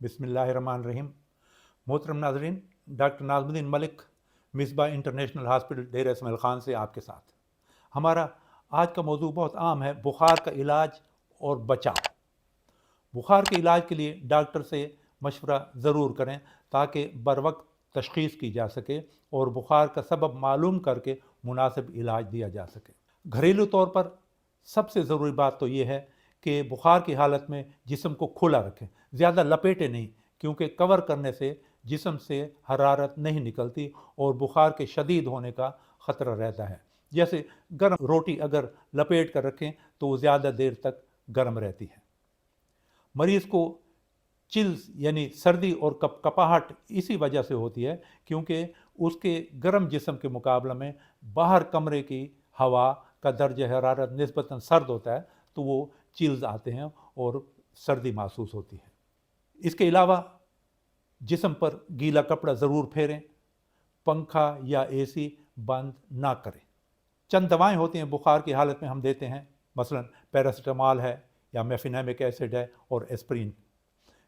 बिस्मिल्लाहिर्रहमानिर्रहीम। मोहतरम नाज़रीन, doctor Nazmuddin Malik, Misbah international hospital Dera Ismail Khan से आपके साथ। हमारा आज का मौजू बहुत आम है, बुखार का इलाज और बचाव। बुखार के इलाज के लिए डॉक्टर से मशवरा ज़रूर करें ताकि बर वक्त तशख़ीस की जा सके और बुखार का सबब मालूम करके मुनासिब इलाज दिया जा सके। घरेलू तौर पर सबसे ज़रूरी बात तो ये है कि बुखार की हालत में जिस्म को खुला रखें, ज़्यादा लपेटे नहीं, क्योंकि कवर करने से जिस्म से हरारत नहीं निकलती और बुखार के शदीद होने का ख़तरा रहता है। जैसे गर्म रोटी अगर लपेट कर रखें तो वो ज़्यादा देर तक गर्म रहती है। मरीज़ को चिल्स यानी सर्दी और कपकपाहट इसी वजह से होती है क्योंकि उसके गर्म जिस्म के मुकाबले में बाहर कमरे की हवा का दर्ज हरारत निस्बतन सर्द होता है, तो वो चिल्स आते हैं और सर्दी महसूस होती है। इसके अलावा जिस्म पर गीला कपड़ा ज़रूर फेरें, पंखा या एसी बंद ना करें। चंद दवाएं होती हैं बुखार की हालत में हम देते हैं, मसलन पैरासिटामॉल है या मेफिनेमिक एसिड है और एस्प्रिन।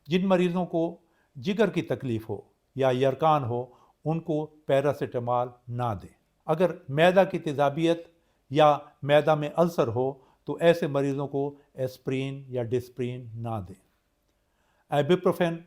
जिन मरीज़ों को जिगर की तकलीफ़ हो या यरकान हो उनको पैरासिटामॉल ना दें। अगर मैदा की तेज़ाबियत या मैदा में अल्सर हो तो ऐसे मरीज़ों को एस्प्रिन या डिस्प्रिन ना दें। आइबुप्रोफेन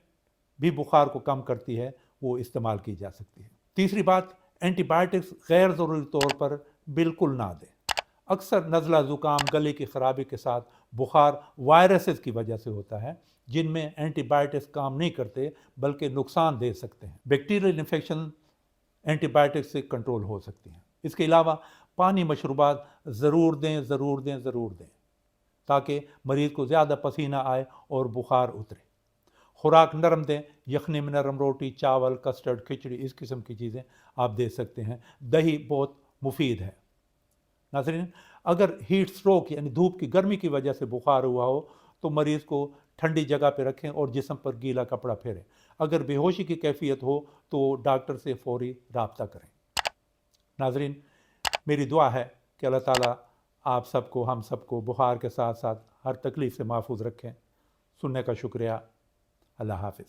भी बुखार को कम करती है, वो इस्तेमाल की जा सकती है। तीसरी बात, एंटीबायोटिक्स गैर ज़रूरी तौर पर बिल्कुल ना दें। अक्सर नज़ला ज़ुकाम, गले की ख़राबी के साथ बुखार वायरसेस की वजह से होता है जिनमें एंटीबायोटिक्स काम नहीं करते बल्कि नुकसान दे सकते हैं। बैक्टीरियल इन्फेक्शन एंटीबायोटिक्स से कंट्रोल हो सकती हैं। इसके अलावा पानी मशरूबात ज़रूर दें ताकि मरीज़ को ज़्यादा पसीना आए और बुखार उतरे। खुराक नरम दें, यखनी में नरम रोटी, चावल, कस्टर्ड, खिचड़ी, इस किस्म की चीज़ें आप दे सकते हैं। दही बहुत मुफीद है। नाज़रीन, अगर हीट स्ट्रोक यानी धूप की गर्मी की वजह से बुखार हुआ हो तो मरीज़ को ठंडी जगह पर रखें और जिस्म पर गीला कपड़ा फेरें। अगर बेहोशी की कैफियत हो तो डॉक्टर से फौरी राब्ता करें। नाज़रीन, मेरी दुआ है कि अल्लाह ताला आप सबको, हम सबको बुखार के साथ साथ हर तकलीफ़ से महफूज रखें। सुनने का शुक्रिया। अल्लाह हाफ़िज़।